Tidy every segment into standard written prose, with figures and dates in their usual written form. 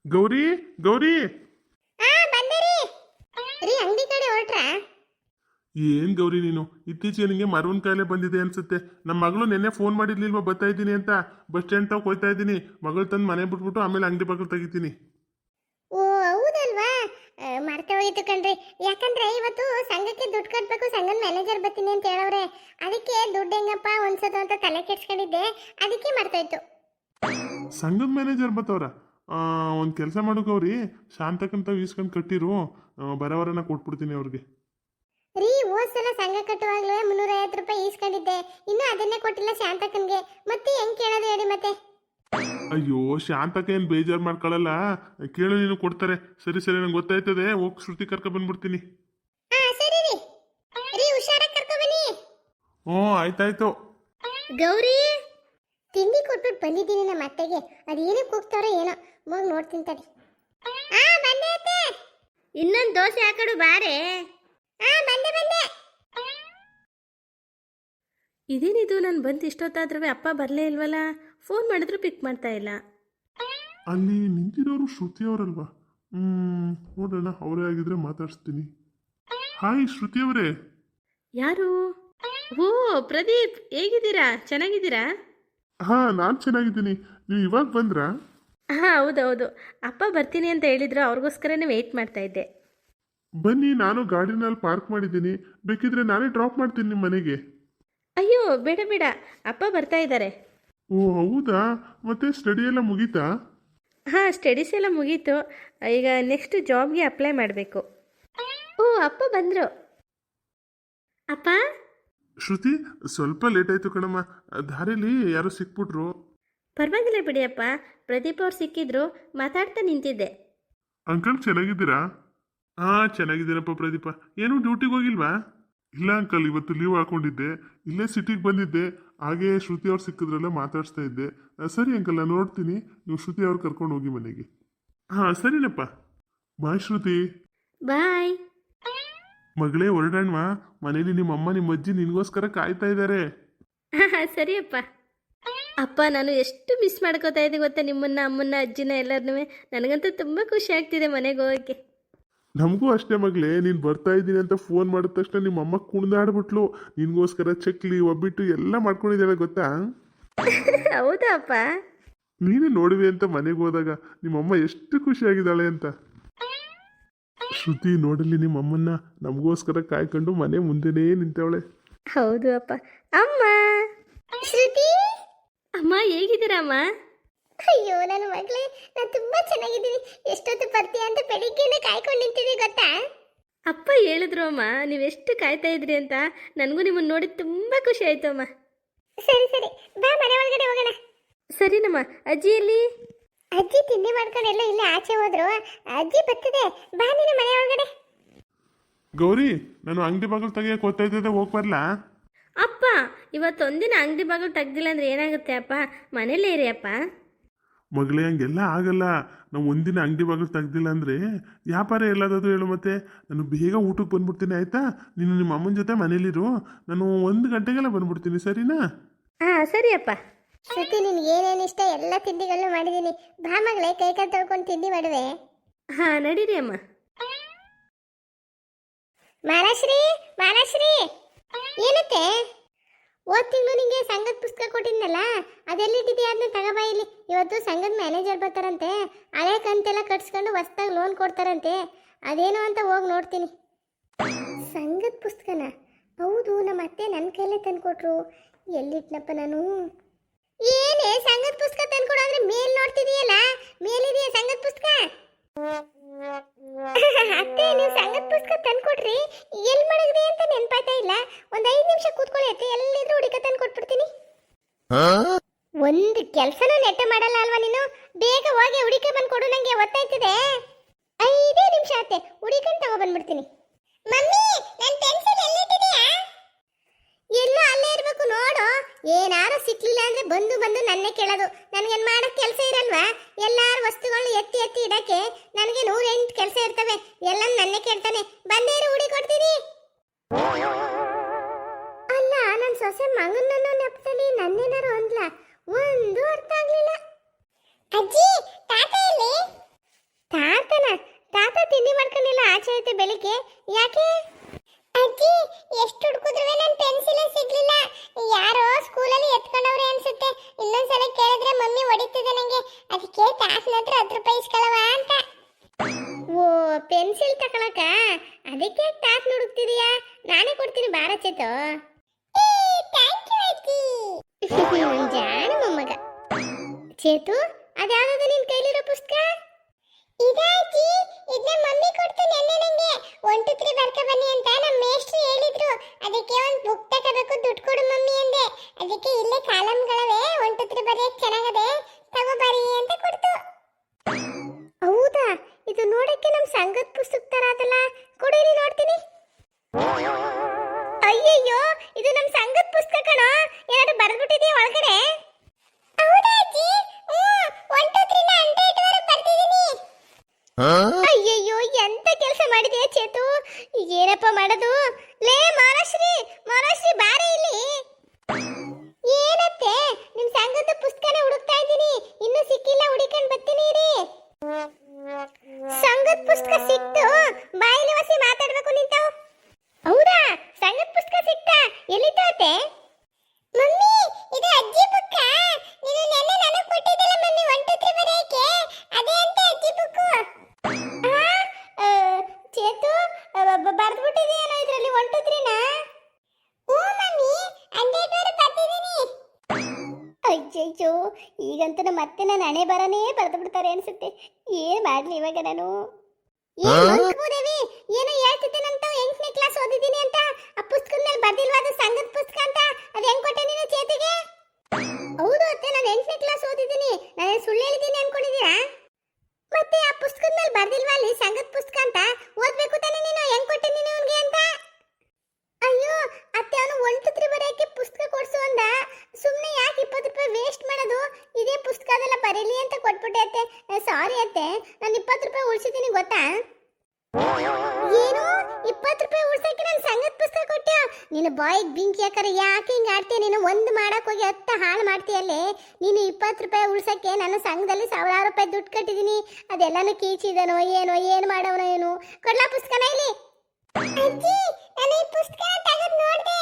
ಗೌರಿ ಗೌರಿ ಬಂದಿರಿ ರೀ. ಅಂಗಡಿ ಕಡೆ ಹೊರಟ್ರಾ? ಏನ್ ಗೌರಿ ನೀನು ಇತ್ತೀಚೆಗೆ ನಿಂಗೆ ಮರವನ್ ಕಾಯಿಲೆ ಬಂದಿದೆ ಅನ್ಸುತ್ತೆ. ನಮ್ಮ ಮಗಳು ನೆನ್ನೆ ಫೋನ್ ಮಾಡಿರ್ಲಿಲ್ವಾ ಬರ್ತಾ ಇದ್ದೀನಿ ಅಂತ. ಬಸ್ ಸ್ಟ್ಯಾಂಡ್ ತಗ ಹೋಯ್ತಾ ಇದ್ದೀನಿ. ಮಗಳು ತಂದು ಮನೆ ಬಿಟ್ಬಿಟ್ಟು ಆಮೇಲೆ ಅಂಗಡಿ ಬಾಗಿಲು ತೆಗಿತೀನಿ. ಓ ಹೌದಲ್ವಾ, ಮರ್ತೆ ಹೋಗಿತ್ತು ಕಣ್ರಿ. ಯಾಕಂದ್ರೆ ಇವತ್ತು ಸಂಘಕ್ಕೆ ದುಡ್ಡು ಕಟ್ಬೇಕು, ಸಂಘದ ಮ್ಯಾನೇಜರ್ ಬರ್ತೀನಿ ಅಂತ ಹೇಳವ್ರೆ. ಅದಕ್ಕೆ ದುಡ್ಡು ಹೆಂಗಪ್ಪ ಒಂದ್ಸತ ಅಂತ ತಲೆ ಕೆಡ್ಸ್ಕೊಂಡಿದ್ದೆ, ಅದಕ್ಕೆ ಮರ್ತೋಯ್ತು. ಸಂಘದ ಮ್ಯಾನೇಜರ್ ಬತ್ತವ್ರ? ಒಂದು ಕೆಲಸ ಮಾಡು ಗೌರಿ, ಶಾಂತಕ್ಕಂತ ಈಸ್ಕೊಂಡು ಕಟ್ಟಿರು, ಬರೋವರನ್ನ ಕೊಟ್ಬಿಡ್ತೀನಿ ಅವ್ರಿಗೆ. ರೀ ಹೋದ್ ಸಲ ಸಂಘ ಕಟ್ಟುವಾಗ್ಲೂ 350 ರೂಪಾಯಿ ಈಸ್ಕೊಂಡಿದ್ದೆ, ಇನ್ನು ಅದನ್ನೇ ಕೊಟ್ಟಿಲ್ಲ ಶಾಂತಕ್ಕನ್ಗೆ. ಮತ್ತೆ ಹೆಂಗ್ ಕೇಳೋದು ಹೇಳಿ ಮತ್ತೆ? ಅಯ್ಯೋ ಶಾಂತಕ್ಕ ಏನು ಬೇಜಾರು ಮಾಡ್ಕೊಳ್ಳಲ್ಲ, ಕೇಳು ನೀನು ಕೊಡ್ತಾರೆ. ಸರಿ ಸರಿ ನಂಗೆ ಗೊತ್ತಾಯ್ತದೆ, ಹೋಗಿ ಶ್ರುತಿ ಕರ್ಕ ಬಂದ್ಬಿಡ್ತೀನಿ. ಸರಿ ರೀ. ರೀ ಹುಷಾರಾಗಿ ಕರ್ಕೊ ಬನ್ನಿ. ಹ್ಞೂ ಆಯ್ತಾಯ್ತು. ಗೌರಿ, ತಿಂಡಿ ಕೊಟ್ಬಿಟ್ಟು ಬಂದಿದ್ದೀನಿ ನಮ್ಮ ಅತ್ತೆಗೆ. ಅದೇನಕ್ಕೆ ಹೋಗ್ತಾರೋ ಏನೋ, ಹೋಗಿ ನೋಡ್ತೀನಿ ತಡಿ. ಬಂದೆ ಅತ್ತೆ. ಇನ್ನೊಂದು ದೋಸೆ ಹಾಕಡು ಬಾರೆ. ಬಂದೆ ಬಂದೆ. ಇದೇನಿದು, ನಾನು ಬಂದು ಇಷ್ಟೊತ್ತಾದ್ರೂ ಅಪ್ಪ ಬರಲೇ ಇಲ್ವಲ್ಲ. ಫೋನ್ ಮಾಡಿದ್ರು ಪಿಕ್ ಮಾಡ್ತಾ ಇಲ್ಲ. ಅಲ್ಲಿ ನಿಂತಿರೋರು ಶ್ರುತಿ ಅವರಲ್ವಾ? ನೋಡೋಣ, ಅವರೇ ಆಗಿದ್ರೆ ಮಾತಾಡಿಸ್ತೀನಿ. ಹಾಯ್ ಶ್ರುತಿ ಅವರೇ. ಯಾರು? ಓ ಪ್ರದೀಪ್, ಹೇಗಿದ್ದೀರಾ? ಚೆನ್ನಾಗಿದ್ದೀರಾ? ಹಾಂ ನಾನು ಚೆನ್ನಾಗಿದ್ದೀನಿ. ನೀವು ಇವಾಗ ಬಂದ್ರಾ? ಹಾಂ ಹೌದೌದು, ಅಪ್ಪ ಬರ್ತೀನಿ ಅಂತ ಹೇಳಿದ್ರು, ಅವ್ರಿಗೋಸ್ಕರನೇ ವೆಯ್ಟ್ ಮಾಡ್ತಾ ಇದ್ದೆ. ಬನ್ನಿ, ನಾನು ಗಾಡಿನಲ್ಲಿ ಪಾರ್ಕ್ ಮಾಡಿದ್ದೀನಿ, ಬೇಕಿದ್ರೆ ನಾನೇ ಡ್ರಾಪ್ ಮಾಡ್ತೀನಿ ನಿಮ್ಮ ಮನೆಗೆ. ಅಯ್ಯೋ ಬೇಡ ಬೇಡ, ಅಪ್ಪ ಬರ್ತಾ ಇದ್ದಾರೆ. ಓ ಹೌದಾ? ಮತ್ತೆ ಸ್ಟಡಿ ಎಲ್ಲ ಮುಗೀತಾ? ಹಾಂ ಸ್ಟಡೀಸ್ ಎಲ್ಲ ಮುಗೀತು. ಈಗ ನೆಕ್ಸ್ಟ್ ಜಾಬ್ಗೆ ಅಪ್ಲೈ ಮಾಡಬೇಕು. ಓ ಅಪ್ಪ ಬಂದರು. ಅಪ್ಪ ಶ್ರುತಿ, ಸ್ವಲ್ಪ ಲೇಟ್ ಆಯಿತು ಕಣಮ್ಮ, ದಾರಿಲಿ ಯಾರೋ ಸಿಕ್ಬಿಟ್ರು. ಪರವಾಗಿಲ್ಲ ಬಿಡಿ ಅಪ್ಪ, ಪ್ರದೀಪ್ ಅವ್ರು ಸಿಕ್ಕಿದ್ರು, ಮಾತಾಡ್ತಾ ನಿಂತಿದ್ದೆ. ಅಂಕಲ್ ಚೆನ್ನಾಗಿದ್ದೀರಾ? ಹಾಂ ಚೆನ್ನಾಗಿದ್ದೀನಪ್ಪ ಪ್ರದೀಪ. ಏನು ಡ್ಯೂಟಿಗೆ ಹೋಗಿಲ್ವಾ? ಇಲ್ಲ ಅಂಕಲ್, ಇವತ್ತು ಲೀವ್ ಹಾಕೊಂಡಿದ್ದೆ, ಇಲ್ಲೇ ಸಿಟಿಗೆ ಬಂದಿದ್ದೆ. ಹಾಗೆ ಶ್ರುತಿ ಅವ್ರು ಸಿಕ್ಕಿದ್ರೆಲ್ಲ ಮಾತಾಡಿಸ್ತಾ ಇದ್ದೆ. ಸರಿ ಅಂಕಲ್, ನಾನು ನೋಡ್ತೀನಿ, ನೀವು ಶ್ರುತಿ ಅವ್ರು ಕರ್ಕೊಂಡು ಹೋಗಿ ಮನೆಗೆ. ಹಾಂ ಸರಿನಪ್ಪ, ಬಾಯ್ ಶ್ರುತಿ. ಬಾಯ್. ಮಗಳೇ ಹೊರಡೋಣವಾ? ಮನೇಲಿ ನಿಮ್ಮಮ್ಮ ನಿಮ್ಮ ಅಜ್ಜಿ ನಿನಗೋಸ್ಕರ ಕಾಯ್ತಾ ಇದ್ದಾರೆ. ಹಾಂ ಸರಿಯಪ್ಪ. ಅಪ್ಪ ನಾನು ಎಷ್ಟು ಮಿಸ್ ಮಾಡ್ಕೋತಾ ಇದ್ದೆ ಗೊತ್ತಾ ನಿಮ್ಮನ್ನ, ಅಮ್ಮನ್ನ, ಅಜ್ಜಿನ ಎಲ್ಲರನ್ನೂ. ನನಗಂತೂ ತುಂಬ ಖುಷಿ ಆಗ್ತಿದೆ ಮನೆಗೆ ಹೋಗೋಕ್ಕೆ. ನಮಗೂ ಅಷ್ಟೇ ಮಗಳೇ, ನೀನು ಬರ್ತಾ ಇದ್ದೀನಿ ಅಂತ ಫೋನ್ ಮಾಡಿದ ತಕ್ಷಣ ನಿಮ್ಮ ಅಮ್ಮ ಕುಣಿದಾಡ್ಬಿಟ್ಲು. ನಿನಗೋಸ್ಕರ ಚಕ್ಲಿ ಒಬ್ಬಿಟ್ಟು ಎಲ್ಲ ಮಾಡ್ಕೊಂಡಿದ್ದಾಳೆ ಗೊತ್ತಾ? ಹೌದಾ ಅಪ್ಪ? ನೀನೇ ನೋಡಿದೆ ಅಂತ ಮನೆಗೆ ಹೋದಾಗ ನಿಮ್ಮಮ್ಮ ಎಷ್ಟು ಖುಷಿಯಾಗಿದ್ದಾಳೆ ಅಂತ. ಶ್ರುತಿ ನೋಡಲಿ ನಿಮ್ಮಮ್ಮನ್ನ, ನಮಗೋಸ್ಕರ ಕಾಯ್ಕೊಂಡು ಮನೆ ಮುಂದೆನೇ ನಿಂತವಳೆ. ಹೌದು ಅಪ್ಪ. ಅಮ್ಮ, ಶ್ರುತಿ, ಅಮ್ಮ ಹೇಗಿದ್ದೀರಮ್ಮ? ಅಯ್ಯೋ ನನ್ನ ಮಗಳೇ, ನಾನು ತುಂಬಾ ಚೆನ್ನಾಗಿದ್ದೀನಿ. ಎಷ್ಟೊತ್ತು ಬರ್ತೀಯ ಅಂತ ಬೆಳಿಗ್ಗೆನೆ ಕಾಯ್ಕೊಂಡು ನಿಂತಿದ್ದೆ ಗೊತ್ತಾ? ಅಪ್ಪ ಹೇಳಿದ್ರು ಅಮ್ಮ, ನೀವೆಷ್ಟು ಕಾಯ್ತಾ ಇದ್ರಿ ಅಂತ. ನನಗೂ ನಿಮ್ಮನ್ನು ನೋಡಿ ತುಂಬ ಖುಷಿ ಆಯಿತು ಅಮ್ಮ. ಸರಿ ಸರಿ, ಬಾ ಮನೆ ಒಳಗಡೆ ಹೋಗೋಣ. ಸರಿನಮ್ಮ. ಅಜ್ಜಿ ಎಲ್ಲಿ? ಅಜ್ಜಿ ತಿಂಡಿ ಮಾಡ್ಕೊಂಡೆಲ್ಲ ಇಲ್ಲೇ ಆಚೆ ಹೋದ್ರು. ಅಜ್ಜಿ ಬರ್ತದೆ, ಬಾ ನೀನು ಮನೆ ಒಳಗಡೆ. ಗೌರಿ, ನಾನು ಅಂಗಡಿ ಬಾಗಿಲು ತೆಗಿಯಕ್ಕೆ ಹೋಗ್ತಾ ಇದ್ದೆ, ಹೋಗಿ ಬರ್ಲಾ? ಅಪ್ಪ ಇವತ್ತೊಂದಿನ ಅಂಗಡಿ ಬಾಗಿಲು ತೆಗ್ದಿಲ್ಲ ಅಂದರೆ ಏನಾಗುತ್ತೆ ಅಪ್ಪ? ಮನೇಲೇ ಇರಿ ಅಪ್ಪ. ಮಗಳೇ ಹಂಗೆಲ್ಲ ಆಗಲ್ಲ. ನಾವು ಒಂದಿನ ಅಂಗಡಿ ಬಾಗಿಲು ತೆಗ್ದಿಲ್ಲ ಅಂದರೆ ವ್ಯಾಪಾರ ಎಲ್ಲದದು ಹೇಳು. ಮತ್ತೆ ನಾನು ಬೇಗ ಊಟಕ್ಕೆ ಬಂದ್ಬಿಡ್ತೀನಿ ಆಯಿತಾ? ನೀನು ನಿಮ್ಮ ಅಮ್ಮನ ಜೊತೆ ಮನೇಲಿರು, ನಾನು 1 ಗಂಟೆಗೆಲ್ಲ ಬಂದ್ಬಿಡ್ತೀನಿ, ಸರಿನಾ? ಸರಿ ಅಪ್ಪ. ಶ್ರುತಿ, ನಿನ್ಗೆ ಏನೇನು ಇಷ್ಟ ಎಲ್ಲ ತಿಂಡಿಗಳನ್ನು ಮಾಡಿದ್ದೀನಿ. ಬಾ ಮಗಳೇ, ಕೈ ಕಾಲು ತೊಳ್ಕೊಂಡು ತಿಂಡಿ ಮಾಡುವೆ. ಹಾಂ ನಡೀರಿ ಅಮ್ಮ. ಮಾಲಾಶ್ರೀ, ಮಾಲಾಶ್ರೀ, ಏನತ್ತೆ? ಹೋದ ತಿಂಗಳು ನಿಂಗೆ ಸಂಘದ ಪುಸ್ತಕ ಕೊಟ್ಟಿದ್ನಲ್ಲ, ಅದೆಲ್ಲಿಟ್ಟಿದೆಯಾ? ಅದನ್ನ ತಗೋಬಾ ಇಲ್ಲಿ. ಇವತ್ತು ಸಂಘದ ಮ್ಯಾನೇಜರ್ ಬರ್ತಾರಂತೆ, ಹಳೆ ಕಂತೆಲ್ಲ ಕಟ್ಸ್ಕೊಂಡು ಹೊಸ್ದಾಗಿ ಲೋನ್ ಕೊಡ್ತಾರಂತೆ. ಅದೇನೋ ಅಂತ ಹೋಗಿ ನೋಡ್ತೀನಿ. ಸಂಘದ ಪುಸ್ತಕನ? ಹೌದು, ನಮ್ಮ ಅತ್ತೆ ನನ್ನ ಕೈಲೇ ತಂದುಕೊಟ್ರು. ಎಲ್ಲಿಟ್ನಪ್ಪ ನಾನು? ಏನೇ ಸಂಘದ ಪುಸ್ತಕ ತಂದ್ಕೊಡು ಅಂದ್ರೆ ಮೇಲ್ ನೋಡ್ತಿದೀಯಲ್ಲ, ಮೇಲಿದೆಯಾ ಸಂಘದ ಪುಸ್ತಕ? ಅತ್ತೆ, ನೀವು ಸಂಘದ ಪುಸ್ತಕ ತಂದ್ಕೊಡ್ರಿ. ಎಲ್ಲಿ ಮಡಗ್ರಿ ಅಂತ ನೆನ್ಪಾಯ್ತಾ ಇಲ್ಲ. ಒಂದ್ 5 ನಿಮಿಷ ಕೂತ್ಕೊಳ್ಳಿ ಅತ್ತೆ, ಎಲ್ಲಿದ್ರು ಹುಡುಕ ತಂದು ಕೊಟ್ಬಿಡ್ತೀನಿ. ಒಂದು ಕೆಲಸನೂ ನೆಟ್ಟ ಮಾಡಲ್ಲ ಅಲ್ವಾ ನೀನು? ಬೇಗ ಹೋಗಿ ಹುಡುಕ ಬಂದು ಕೊಡು, ನಂಗೆ ಒತ್ತಾಯ್ತಿದೆ. 5 ನಿಮಿಷ ಅತ್ತೆ, ಹುಡುಕಂತ ತಗೋ ಬಂದ್ಬಿಡ್ತೀನಿ. ಮಮ್ಮಿ, ನನ್ನ ಪೆನ್ಸಿಲ್ ಎಲ್ಲಿಟ್ಟಿದೀಯಾ? ಎಲ್ಲೋ ಅಲ್ಲೇ ಇರ್ಬೇಕು ನೋಡು. ಏನಾರು ಸಿಕ್ಲಿಲ್ಲ ಅಂದ್ರೆ ಬಂದು ಬಂದು ನನ್ನೇ ಕೇಳೋದು. ನನಗೇನು ಮಾಡಕ್ ಕೆಲಸ ಇರಲ್ವಾ? ಎಲ್ಲಾರು ವಸ್ತುಗಳನ್ನ ಎತ್ತಿ ಎತ್ತಿ ಇಡಕ್ಕೆ ನನಗೆ 108 ಕೆಲಸ ಇರ್ತವೆ. ಎಲ್ಲ ನನ್ನೇ ಕೇಳ್ತಾನೆ. ಬಂದೇರು ಹುಡಿ ಕೊಡ್ತೀನಿ. ಅಲ್ಲ, ನನ್ನ ಸೊಸೆ ಮಗನನ್ನು ನೆಪದಲ್ಲಿ ನನ್ನೇನಾರು ಅಂದ್ಲ? ಒಂದು ಅರ್ಥ ಆಗ್ಲಿಲ್ಲ. ಅಜ್ಜಿ, ತಾತ ಎಲ್ಲಿ? ತಾಸ್ನ ಹತ್ರ 10 ರೂಪಾಯಿ ಇಸ್ಕೊಳವ ಅಂತ. ಓ ಪೆನ್ಸಿಲ್ ತಗೊಳಕ ಅದಕ್ಕೆ ತಾಸ್ ಹುಡುಕ್ತಿದೀಯಾ? ನಾನೇ ಕೊಡ್ತೀನಿ ಬಾರ ಚೇತು. ಥ್ಯಾಂಕ್ ಯು ಅಜ್ಜಿ. ಜಾಣ ಮೊಮ್ಮಗ. ಚೇತು ಅದ್ಯಾವ್ದು ನಿನ್ ಕೈಲಿರೋ ಪುಸ್ತಕ? ಇದಾ ಅಜ್ಜಿ, ಇದನ್ನ ಮಮ್ಮಿ ಕೊಡ್ತು ನೆನ್ನೆ ನಂಗೆ. 1 2 3 ಬರ್ಕ ಬನ್ನಿ ಅಂತ ನಮ್ಮ ಮೇಷ್ಟ್ರು ಹೇಳಿದ್ರು. ಅದಕ್ಕೆ ಒಂದು ಬುಕ್ ತಗೋಬೇಕು, ದುಡ್ಡು ಕೊಡು ಮಮ್ಮಿ ಅಂದೆ. ಅದಕ್ಕೆ ಇಲ್ಲೇ ಕಾಲಮ್ಗಳವೆ 1 2 3 ಬರೆಯಕ್ಕೆ ಚೆನ್ನಾಗದೆ, ತಗೋ ಬರಿ ಅಂತ ಕೊಡ್ತು. ಹೌದಾ? ಇದು ನೋಡಕ್ಕೆ ನಮ್ಮ ಸಂಘದ ಪುಸ್ತಕ ತರ ಅದಲ್ಲ, ಕೊಡಿರಿ ನೋಡ್ತೀನಿ. ಅಯ್ಯಯ್ಯೋ, ಇದು ನಮ್ಮ ಸಂಘದ ಪುಸ್ತಕ ಕಣೋ. ಏನಾದ್ರು ಬರೆದ್ಬಿಟ್ಟಿದೀಯ ಒಳಗಡೆ? ಹೌದಾ ಅಜ್ಜಿ? 1 2 3 ನ 100 ವರೆಗೆ ಬರ್ತಿದ್ದೀನಿ. ಅಯ್ಯಯ್ಯೋ, ಎಂತ ಕೆಲಸ ಮಾಡಿದೆಯಾ ಚೇತು? ಏನಪ್ಪ ಮಾಡೋದು? ಲೇ ಮಾಲಾಶ್ರೀ, ಮಾಲಾಶ್ರೀ ಬಾರೆ ಇಲ್ಲಿ. ಏನತ್ತೆ? ನಿಮ್ ಸಂಘದ ಪುಸ್ತಕನ ಹುಡುಕ್ತಾ ಇದ್ದೀನಿ, ಇನ್ನೂ ಸಿಕ್ಕಿಲ್ಲ, ಹುಡುಕೊಂಡು ಬರ್ತೀನಿ ರೀ. ಸಂಘದ ಪುಸ್ತಕ ಸಿಕ್ತು, ಬಾಯಿಲಿ ವಸಿ ಮಾತಾಡ್ಬೇಕು ನಿಂತಾವು. ಹೌದಾ? ಸಂಘದ ಪುಸ್ತಕ ಸಿಕ್ತಾ? ಎಲ್ಲಿತ್ತೋತೆ? ಮಮ್ಮಿ ಇದು ಅಜ್ಜಿ ಬುಕ್ಕ. ನೀನು ನೆನ್ನೆ ನನಗೆ ಕೊಟ್ಟಿದ್ದಲ್ಲ ಮಮ್ಮಿ 1 2 3 ಬರೆಯಕ್ಕೆ, ಅದೇ ಅಂತ ಅಜ್ಜಿ ಬುಕ್ಕು. ಚೇತು ಬರ್ದ್ಬಿಟ್ಟಿದೆಯೇನೋ ಇದರಲ್ಲಿ 1 2 3 ನ? ಓ ಮಮ್ಮಿ 100 ವರೆಗೆ ಬರ್ತಿದ್ದೀನಿ. ಅಯ್ಯಯ್ಯೋ, ಈಗಂತೂ ಮತ್ತೆ ನಾನು ಹಣೆ ಬರನೇ ಬರೆದು ಬಿಡ್ತಾರೆ ಅನ್ಸುತ್ತೆ. ಏನ್ ಮಾಡ್ಲಿ ಇವಾಗ ನಾನು? ಭೂದೇವಿ ಏನೋ ಹೇಳ್ತಿದ್ದೇನಂತ, 8ನೇ ಕ್ಲಾಸ್ ಓದಿದ್ದೀನಿ ಅಂತ. ಆ ಪುಸ್ತಕದ ಮೇಲೆ ಬರ್ದಿಲ್ವಾ ಅದು ಸಂಘದ ಪುಸ್ತಕ ಅಂತ? ಅದು ಹೆಂಗ್ ಕೊಟ್ಟೆ ನೀನು ಚೇತಿಗೆ? ಹೌದು ಅತ್ತೆ, ನಾನು 8ನೇ ಕ್ಲಾಸ್ ಓದಿದ್ದೀನಿ. ನಾನು ಸುಳ್ಳು ಹೇಳಿದ್ದೀನಿ ಅನ್ಕೊಂಡಿದ್ದೀರಾ? ಮತ್ತೆ ಆ ಪುಸ್ತಕದ ಮೇಲೆ ಬರ್ದಿಲ್ವಾ ಅಲ್ಲಿ ಸಂಘದ ಪುಸ್ತಕ ಅಂತ? ಓದ್ಬೇಕು ತಾನೆ ನೀನು, ಹೆಂಗ್ ಕೊಟ್ಟೆ ನೀನು ಅವನಿಗೆ ಅಂತ? ಅಯ್ಯೋ ಅತ್ತೆ, ಅವನು 1 2 3 ಬರೆಯಕ್ಕೆ ಪುಸ್ತಕ ಕೊಡ್ಸು ಅಂದ. ಸುಮ್ಮನೆ ಯಾಕೆ 20 ರೂಪಾಯಿ ವೇಸ್ಟ್ ಮಾಡೋದು? ಇದೇ ಪುಸ್ತಕ ಅದೆಲ್ಲ ಬರೀಲಿ ಅಂತ ಕೊಟ್ಬಿಟ್ಟೆ ಅತ್ತೆ. ಸಾರಿ ಅತ್ತೆ, ನಾನು 20 ರೂಪಾಯಿ ಉಳಿಸಿದ್ದೀನಿ ಗೊತ್ತಾ? ಏನು 20 ರೂಪಾಯಿ ಉಳ್ಸಕ್ಕೆ ನಾನು ಸಂಘದ ಪುಸ್ತಕ ಕೊಟ್ಟೆ? ನೀನು ಬಾಯಿಗೆ ಬೆಂಕಿ ಹಾಕರೆ ಯಾಕೆ ಹಿಂಗೆ ಆಡ್ತೀಯ ನೀನು? ಒಂದು ಮಾಡಕ್ ಹೋಗಿ 10 ಹಾಳು ಮಾಡ್ತೀಯಲ್ಲೇ ನೀನು. 20 ರೂಪಾಯಿ ಉಳ್ಸಕ್ಕೆ ನಾನು ಸಂಘದಲ್ಲಿ 1000 ರೂಪಾಯಿ ದುಡ್ಡು ಕಟ್ಟಿದ್ದೀನಿ. ಅದೆಲ್ಲಾನು ಕೀಚಿದನೋ ಏನೋ, ಏನು ಮಾಡೋನೋ ಏನು? ಕೊಡ್ಲಾ ಪುಸ್ತಕನ ಇಲ್ಲಿ? ಅಜ್ಜಿ ನಾನು ಈ ಪುಸ್ತಕ ತೆಗೆದು ನೋಡಿದೆ,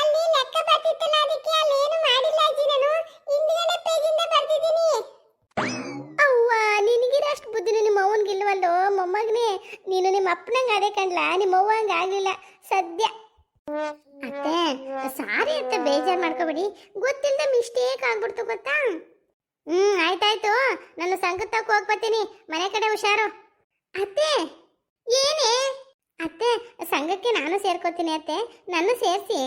ಅಲ್ಲಿ ಲೆಕ್ಕ ಬರ್ತಿತ್ತಲ್ಲ, ಅದಕ್ಕೆ ಅಲ್ಲಿ ಏನು ಮಾಡಿಲ್ಲ ಅಜ್ಜಿ. ನಾನು ಹಿಂದಿನ ಪೇಜಿಂದ ಬರ್ತಿದ್ದೀನಿ. ಅವ್ವ, ನಿನಗಿರಷ್ಟು ಬುದ್ಧಿನ ನಿಮ್ಮ ಅವ್ವನಿಗಿಲ್ವಲ್ಲೋ ಮೊಮ್ಮಗನೇ. ನೀನು ನಿಮ್ಮ ಅಪ್ಪನಂಗೆ ಅದೇ ಕಂಡ್ಲ, ನಿಮ್ಮ ಅವ್ವ ಹಂಗೆ ಆಗಲಿಲ್ಲ ಸದ್ಯ. ಅತ್ತೆ ಸಾರಿ ಅತ್ತೆ, ಬೇಜಾರು ಮಾಡ್ಕೋಬೇಡಿ. ಗೊತ್ತಿಲ್ಲದೆ ಮಿಸ್ಟೇಕ್ ಆಗ್ಬಿಡ್ತು ಗೊತ್ತಾ? ಆಯ್ತಾಯ್ತು, ನಾನು ಸಂಘದ ತಕ್ಕ ಹೋಗ್ಬರ್ತೀನಿ. ಮನೆ ಕಡೆ ಹುಷಾರು. ಅತ್ತೆ ಏನೇ? ಅತ್ತೆ ಸಂಘಕ್ಕೆ ನಾನು ಸೇರ್ಕೋತೀನಿ ಅತ್ತೆ, ನನ್ನ ಸೇರಿಸಿ.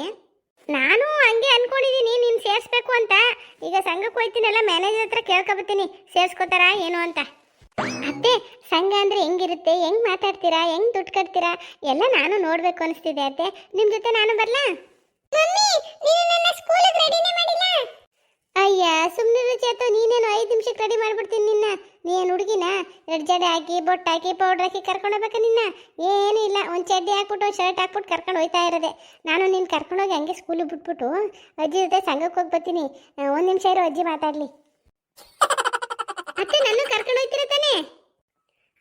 ನಾನು ಹಂಗೆ ಅನ್ಕೊಂಡಿದ್ದೀನಿ ನೀನು ಸೇರಿಸ್ಬೇಕು ಅಂತ. ಈಗ ಸಂಘಕ್ಕೆ ಹೋಗ್ತೀನಲ್ಲ, ಮ್ಯಾನೇಜರ್ ಹತ್ರ ಕೇಳ್ಕೊಬತ್ತೀನಿ ಸೇರಿಸ್ಕೋತಾರಾ ಏನು ಅಂತ. ಅತ್ತೆ ಸಂಘ ಅಂದರೆ ಹೆಂಗಿರುತ್ತೆ, ಹೆಂಗೆ ಮಾತಾಡ್ತೀರಾ, ಹೆಂಗೆ ದುಡ್ಡು ಕಟ್ತೀರಾ ಎಲ್ಲ ನಾನು ನೋಡಬೇಕು ಅನಿಸ್ತಿದೆ ಅತ್ತೆ. ನಿಮ್ಮ ಜೊತೆ ನಾನು ಬರಲಾ? ಅಯ್ಯ ಸುಮ್ಮನೆ ಚೇತು, ನೀನೇನು 5 ನಿಮಿಷಕ್ಕೆ ರೆಡಿ ಮಾಡ್ಬಿಡ್ತೀನಿ ನಿನ್ನ. ನೀನು ಹುಡುಗಿನ 2 ಜಡೆ ಹಾಕಿ ಬೊಟ್ಟು ಹಾಕಿ ಪೌಡ್ರ್ ಹಾಕಿ ಕರ್ಕೊಂಡು ಹೋಗ್ಬೇಕಾ ನಿನ್ನ? ಏನೂ ಇಲ್ಲ, ಒಂದು ಚಡ್ಡಿ ಹಾಕ್ಬಿಟ್ಟು ಒಂದು ಶರ್ಟ್ ಹಾಕ್ಬಿಟ್ಟು ಕರ್ಕೊಂಡು ಹೋಗ್ತಾ ಇರೋದೆ. ನಾನು ನೀನು ಕರ್ಕೊಂಡೋಗಿ ಹಂಗೆ ಸ್ಕೂಲಿಗೆ ಬಿಟ್ಬಿಟ್ಟು ಅಜ್ಜಿ ಜೊತೆ ಸಂಘಕ್ಕೆ ಹೋಗಿ ಬರ್ತೀನಿ. 1 ನಿಮಿಷ ಇರೋ, ಅಜ್ಜಿ ಮಾತಾಡಲಿ. ಅತ್ತೆ ನನ್ನ ಕರ್ಕೊಂಡು ಹೋಗ್ತೀರ ತಾನೇ?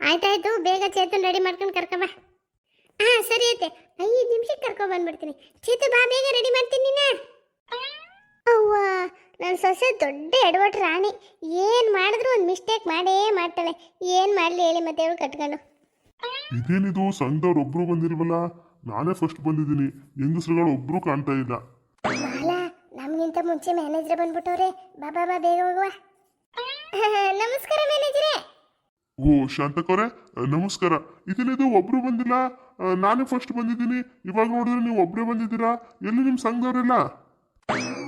ಆಯ್ತಾಯ್ತು, ಬೇಗ ಚೇತನ್ ರೆಡಿ ಮಾಡ್ಕೊಂಡು ಕರ್ಕೊಂಬ. ಹಾಂ ಸರಿ ಅತ್ತೆ, 5 ನಿಮಿಷಕ್ಕೆ ಕರ್ಕೊಂಡ್ಬಂದ್ಬಿಡ್ತೀನಿ. ಚೇತು ಬಾ, ಬೇಗ ರೆಡಿ ಮಾಡ್ತೀನಿ ನಿನ್ನ. ಅವ್ವ, ನನ್ನ ಸೊಸೆ ದೊಡ್ಡ ಎಡವಟ್ಟು ರಾಣಿ. ಏನು ಮಾಡಿದ್ರು ಒಂದು ಮಿಸ್ಟೇಕ್ ಮಾಡೇ ಮಾಡ್ತಾಳೆ. ಏನು ಮಾಡಲಿ ಹೇಳಿ ಮತ್ತೆ ಅವಳು ಕಟ್ಕೊಂಡು. ಇದೇನಿದು, ಸಂಘದವ್ರು ಒಬ್ರು ಬಂದಿಲ್ವಲ್ಲ? ನಾನೇ ಫಸ್ಟ್ ಬಂದಿದ್ದೀನಿ, ಹೆಂಗಸ್ರುಗಳು ಒಬ್ರು ಕಾಣ್ತಾ ಇಲ್ಲ. ಅಲ್ಲ, ನಮಗಿಂತ ಮುಂಚೆ ಮ್ಯಾನೇಜರ್ ಬಂದ್ಬಿಟ್ಟವ್ರೆ. ಬಾ ಬಾ ಬಾ, ಬೇಗ ಹೋಗುವ. ನಮಸ್ಕಾರ ಮ್ಯಾನೇಜರೇ. ಓ ಶಾಂತಕವ್ರೆ, ನಮಸ್ಕಾರ. ಇದೇನಿದು ಒಬ್ರು ಬಂದಿಲ್ಲ? ನಾನೇ ಫಸ್ಟ್ ಬಂದಿದ್ದೀನಿ. ಇವಾಗ ನೋಡಿದ್ರೆ ನೀವು ಒಬ್ರೇ ಬಂದಿದ್ದೀರಾ. ಎಲ್ಲಿ ನಿಮ್ಮ ಸಂಘದವರೆಲ್ಲ?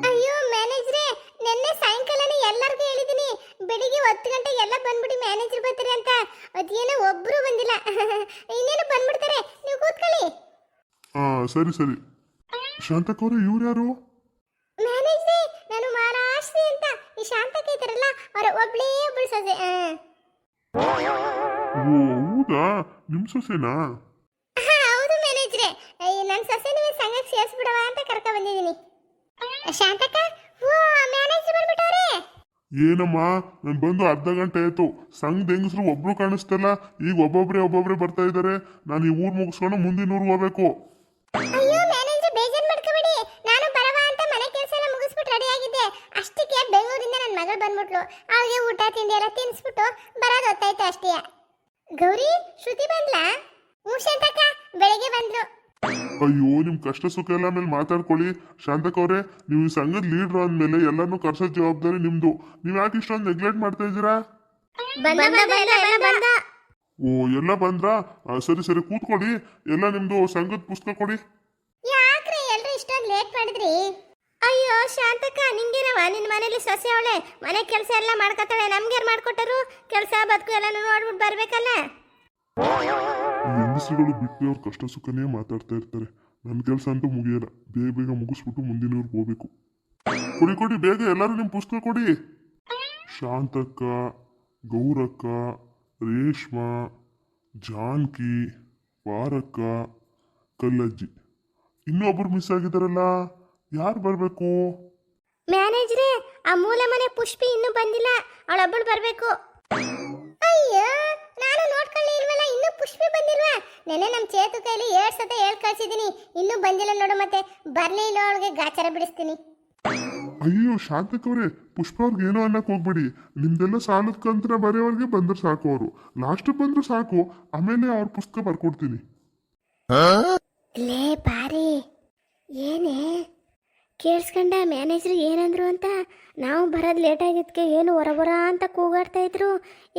ಅಯ್ಯೋ ಮ್ಯಾನೇಜರೇ, ನಿನ್ನೆ ಸಾಯಂಕಾಲನೇ ಎಲ್ಲರಿಗೂ ಹೇಳಿದ್ದೀನಿ, ಬೆಳಿಗ್ಗೆ 10 ಗಂಟೆಗೆ ಎಲ್ಲ ಬಂದ್ಬಿಟ್ಟು ಮ್ಯಾನೇಜರ್ ಬರ್ತಾರೆ ಅಂತ. ಅದೇನೋ ಒಬ್ರು ಬಂದಿಲ್ಲ. ಇನ್ನೇನು ಬಂದ್ಬಿಡ್ತಾರೆ, ನೀವು ಕೂತ್ಕೊಳ್ಳಿ. ಸರಿ ಸರಿ. ಶಾಂತಕವ್ರೆ, ಇವ್ರು ಯಾರು? ಮ್ಯಾನೇಜರೇ, ನಾನು ಮಹಾರಾಷ್ಟ್ರಿ ಅಂತ. ಈ ಶಾಂತಕ್ಕೆ ಇದ್ದಾರಲ್ಲ, ಅವರ ಒಬ್ಳೇ ಒಬ್ಳು ಸೊಸೆ. ಓ ಹೌದಾ, ನಿಮ್ಮ ಸೊಸೆನಾ? ಹೌದು ಮ್ಯಾನೇಜರೇ, ನನ್ನ ಸೊಸೆ ನೀವು ಸಂಘಕ್ಕೆ ಸೇರಿಸ್ಬಿಡವ ಅಂತ ಕರ್ಕೊ ಬಂದಿದ್ದೀನಿ. Shantakka, O manager ಬಂದ್ಬಿಟ್ಟವ್ರೆ. ಏನಮ್ಮ, ನಾನು ಬಂದು ಅರ್ಧ ಗಂಟೆ ಆಯ್ತು. ಸಂಘದ ಹೆಂಗಸರು ಒಬ್ರು ಕಾಣಿಸ್ತಲ್ಲ, ಈಗ ಒಬ್ಬೊಬ್ರೆ ಬರ್ತಾ ಇದ್ದಾರೆ. ನಾನು ಈ ಊರು ಮುಗಿಸ್ಕೊಂಡು ಮುಂದಿನ ಊರಿಗೆ ಹೋಗ್ಬೇಕು. ಅಯ್ಯೋ ಮ್ಯಾನೇಜರ್, ಬೇಜಾರು ಮಾಡ್ಕೋಬೇಡಿ. ನಾನು ಬರವ ಅಂತ ಮನೆ ಕೆಲಸ ಎಲ್ಲ ಮುಗಿಸ್ಬಿಟ್ಟು ರೆಡಿ ಆಗಿದ್ದೆ. ಅಷ್ಟಕ್ಕೆ ಬೆಂಗಳೂರಿಂದ ನನ್ನ ಮಗಳು ಬಂದ್ಬಿಟ್ಲು. ಅವಳಿಗೆ ಊಟ ತಿಂಡಿ ಎಲ್ಲ ತಿನ್ಸ್ಬಿಟ್ಟು ಬರೋದು ಹೊತ್ತಾಯ್ತು ಅಷ್ಟೇ. ಗೌರಿ, ಶ್ರುತಿ ಬಂದ್ಲಾ? ಹ್ಞೂ ಶಾಂತಕ್ಕ, ಬೆಳಿಗ್ಗೆ ಬಂದ್ರು. ಅಯ್ಯೋ, ನಿಮ್ ಕಷ್ಟ ಸುಖ ಎಲ್ಲ ಮೇಲೆ ಮಾತಾಡ್ಕೊಳ್ಳಿ. ಶಾಂತಕ್ ಅವ್ರೆ, ನೀವು ಈ ಸಂಘದ ಲೀಡ್ರು ಅಂದ್ಮೇಲೆ ಎಲ್ಲಾನು ಕರ್ಸೋ ಜವಾಬ್ದಾರಿ ನಿಮ್ದು. ನೀವ್ ಯಾಕೆ ಇಷ್ಟೊಂದು ನೆಗ್ಲೆಕ್ಟ್ ಮಾಡ್ತಾ ಇದ್ದೀರಾ? ಓ, ಎಲ್ಲ ಬಂದ್ರಾ? ಸರಿ ಸರಿ, ಕೂತ್ಕೊಳ್ಳಿ. ಎಲ್ಲ ನಿಮ್ದು ಸಂಘದ ಪುಸ್ತಕ ಕೊಡಿ. ಯಾಕ್ರಿ ಎಲ್ರು ಇಷ್ಟೊಂದು ಲೇಟ್ ಮಾಡಿದ್ರಿ? ಅಯ್ಯೋ ಶಾಂತಕ್ಕ, ನಿಂಗೇನವ, ನಿನ್ನ ಮನೇಲಿ ಸೊಸೆ ಅವಳೆ, ಮನೆ ಕೆಲಸ ಎಲ್ಲ ಮಾಡ್ಕೊತಾಳೆ. ನಮ್ಗೇನು ಮಾಡ್ಕೊಟ್ಟರು? ಕೆಲಸ ಬದುಕು ಎಲ್ಲಾನು ನೋಡ್ಬಿಟ್ಟು ಬರ್ಬೇಕಲ್ಲ. ಈ ಹೆಂಗಸರುಗಳು ಬಿಟ್ಟು ಅವ್ರ ಕಷ್ಟ ಸುಖನೇ ಮಾತಾಡ್ತಾ ಇರ್ತಾರೆ. ನನ್ನ ಕೆಲಸ ಅಂತೂ ಮುಗಿಯಲ್ಲ. ಬೇಗ ಬೇಗ ಮುಗಿಸ್ಬಿಟ್ಟು ಮುಂದಿನವ್ರಿಗೆ ಹೋಗ್ಬೇಕು. ಕೊಡಿ ಕೊಡಿ, ಬೇಗ ಎಲ್ಲರೂ ನಿಮ್ಮ ಪುಸ್ತಕ ಕೊಡಿ. ಶಾಂತಕ್ಕ, ಗೌರಕ್ಕ, ರೇಷ್ಮಾ, ಜಾನ್ಕಿ, ವಾರಕ್ಕ, ಕಲ್ಲಜ್ಜಿ, ಇನ್ನೊಬ್ರು ಮಿಸ್ ಆಗಿದಾರಲ್ಲ, ಯಾರು ಬರಬೇಕು? ಮ್ಯಾನೇಜ್ರೇ, ಆ ಮೂಲ ಮನೆ ಪುಷ್ಪಿ ಇನ್ನೂ ಬಂದಿಲ್ಲ, ಅವಳೊಬ್ಬಳು ಬರಬೇಕು. ಅಯ್ಯೋ, ನಾನು ನೋಡ್ಕೊಳ್ಳಿ ಇಲ್ವಲ್ಲ, ಇನ್ನೂ ಪುಷ್ಪಿ ಬಂದಿಲ್ವಾ? ನೆನ್ನೆ ನಮ್ಮ ಚೇತು ಕೈಲಿ 7 ಸತ ಹೇಳ್ ಕಳ್ಸಿದೀನಿ, ಇನ್ನೂ ಬಂದಿಲ್ಲ ನೋಡು. ಮತ್ತೆ ಬರ್ಲಿ ಇಲ್ಲ ಅವಳಿಗೆ ಗಾಚಾರ ಬಿಡಿಸ್ತೀನಿ. ಅಯ್ಯೋ ಶಾಂತಕ್ಕವ್ರೆ, ಪುಷ್ಪ ಅವ್ರಿಗೆ ಏನೋ ಅನ್ನಕ್ ಹೋಗ್ಬೇಡಿ. ನಿಮ್ದೆಲ್ಲ ಸಾಲದ ಕಂತ್ರ ಬರೆಯೋರ್ಗೆ ಬಂದ್ರೆ ಸಾಕು. ಅವರು ಲಾಸ್ಟ್ ಬಂದ್ರು ಸಾಕು, ಆಮೇಲೆ ಅವ್ರ ಪುಸ್ತಕ ಬರ್ಕೊಡ್ತೀನಿ. ಲೇ ಬಾರಿ, ಏನೇ ಕೇಳಿಸ್ಕೊಂಡ ಮ್ಯಾನೇಜ್ರಿಗೆ ಏನಂದ್ರು ಅಂತ? ನಾವು ಬರೋದು ಲೇಟ್ ಆಗಿದ್ದಕ್ಕೆ ಏನು ಹೊರಬರ ಅಂತ ಕೂಗಾಡ್ತಾ ಇದ್ರು.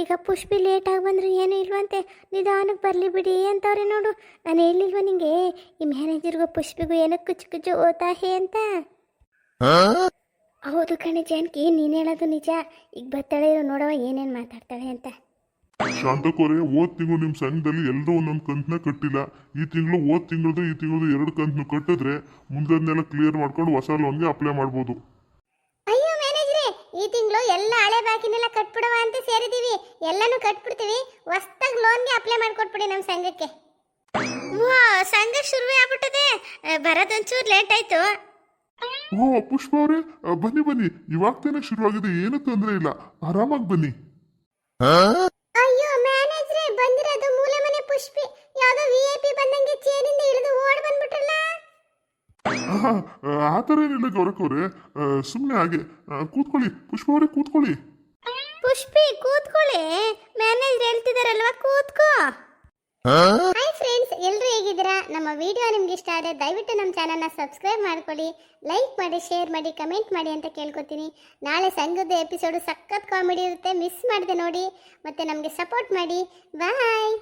ಈಗ ಪುಷ್ಪಿ ಲೇಟಾಗಿ ಬಂದ್ರು ಏನು ಇಲ್ವಂತೆ, ನಿಧಾನಕ್ಕೆ ಬರಲಿ ಬಿಡಿ ಅಂತವ್ರೆ ನೋಡು. ನಾನು ಹೇಳಿಲ್ವ ನಿಂಗೆ, ಈ ಮ್ಯಾನೇಜರ್ಗೂ ಪುಷ್ಪಿಗೂ ಏನೋ ಕುಚ್ಚು ಕುಚ್ಚು ಓದ್ತಾ ಹೇ ಅಂತ? ಹೌದು ಕಣೆ ಜಾನಕಿ, ನೀನು ಹೇಳೋದು ನಿಜ. ಈಗ ಬರ್ತಾಳೆ ಇರೋ, ನೋಡವ ಏನೇನು ಮಾತಾಡ್ತಾಳೆ ಅಂತ. ಶಾಂತಕ್ಕವ್ರೆ, ಹೋದ್ ತಿಂಗಳು ನಿಮ್ಮ ಸಂಘದಲ್ಲಿ ಎಲ್ಲರೂ ಒಂದೊಂದು ಕಂತನ್ನ ಕಟ್ಟಿಲ್ಲ. ಈ ತಿಂಗಳು ಹೋದ್ ತಿಂಗಳದು ಈ ತಿಂಗಳದು 2 ಕಂತನ್ನು ಕಟ್ಟಿದ್ರೆ ಮುಂದನ್ನೆಲ್ಲ ಕ್ಲಿಯರ್ ಮಾಡ್ಕೊಂಡು ಹೊಸ ಲೋನ್ಗೆ ಅಪ್ಲೈ ಮಾಡ್ಬೋದು. ಅಯ್ಯೋ ಮ್ಯಾನೇಜ್ರೆ, ಈ ತಿಂಗಳು ಎಲ್ಲ ಹಳೆ ಬಾಕಿನೆಲ್ಲ ಕಟ್ಬಿಡುವ ಅಂತ ಸೇರಿದೀವಿ. ಎಲ್ಲಾನು ಕಟ್ಬಿಡ್ತೀವಿ, ಹೊಸ್ದಾಗಿ ಲೋನ್ಗೆ ಅಪ್ಲೈ ಮಾಡ್ಕೊಟ್ಬಿಡಿ ನಮ್ಮ ಸಂಘಕ್ಕೆ. ವಾ, ಸಂಘ ಶುರುವೇ ಆಗ್ಬಿಟ್ಟದೆ, ಬರೋದೊಂಚೂರು ಲೇಟ್ ಆಯ್ತು. ಓ ಪುಷ್ಪ ಅವರೇ, ಬನ್ನಿ ಬನ್ನಿ, ಇವಾಗ ತಾನೇ ಶುರುವಾಗಿದೆ, ಏನೂ ತೊಂದರೆ ಇಲ್ಲ, ಆರಾಮಾಗಿ ಬನ್ನಿ. ಅಯ್ಯೋ ಮ್ಯಾನೇಜ್ರೆ, ಬಂದಿರೋದು ಮೂಲ ಮನೆ ಪುಷ್ಪಿ. ಯಾವ್ದೋ VIP ಬಂದಂಗೆ ಚೇರಿಂದ ಇಳಿದು ಓಡ್ ಬಂದ್ಬಿಟ್ರಲ್ಲ. ಆ ಥರ ಏನಿಲ್ಲ ಗೌರಕ್ಕವ್ರೆ, ಸುಮ್ಮನೆ ಹಾಗೆ. ಕೂತ್ಕೊಳ್ಳಿ ಪುಷ್ಪ ಅವರೇ, ಕೂತ್ಕೊಳ್ಳಿ. ಪುಷ್ಪಿ ಕೂತ್ಕೊಳ್ಳಿ, ಮ್ಯಾನೇಜರ್ ಹೇಳ್ತಿದಾರಲ್ವಾ, ಕೂತ್ಕೋ. ಹಾಯ್ ಫ್ರೆಂಡ್ಸ್, ಎಲ್ಲರೂ ಹೇಗಿದ್ದೀರಾ? ನಮ್ಮ ವಿಡಿಯೋ ನಿಮ್ಗೆ ಇಷ್ಟ ಆದರೆ ದಯವಿಟ್ಟು ನಮ್ಮ ಚಾನಲ್ನ ಸಬ್ಸ್ಕ್ರೈಬ್ ಮಾಡ್ಕೊಳ್ಳಿ, ಲೈಕ್ ಮಾಡಿ, ಶೇರ್ ಮಾಡಿ, ಕಮೆಂಟ್ ಮಾಡಿ ಅಂತ ಕೇಳ್ಕೊತೀನಿ. ನಾಳೆ ಸಂಘದ ಎಪಿಸೋಡು ಸಖತ್ ಕಾಮಿಡಿ ಇರುತ್ತೆ, ಮಿಸ್ ಮಾಡಿದೆ ನೋಡಿ. ಮತ್ತೆ ನಮಗೆ ಸಪೋರ್ಟ್ ಮಾಡಿ. ಬಾಯ್.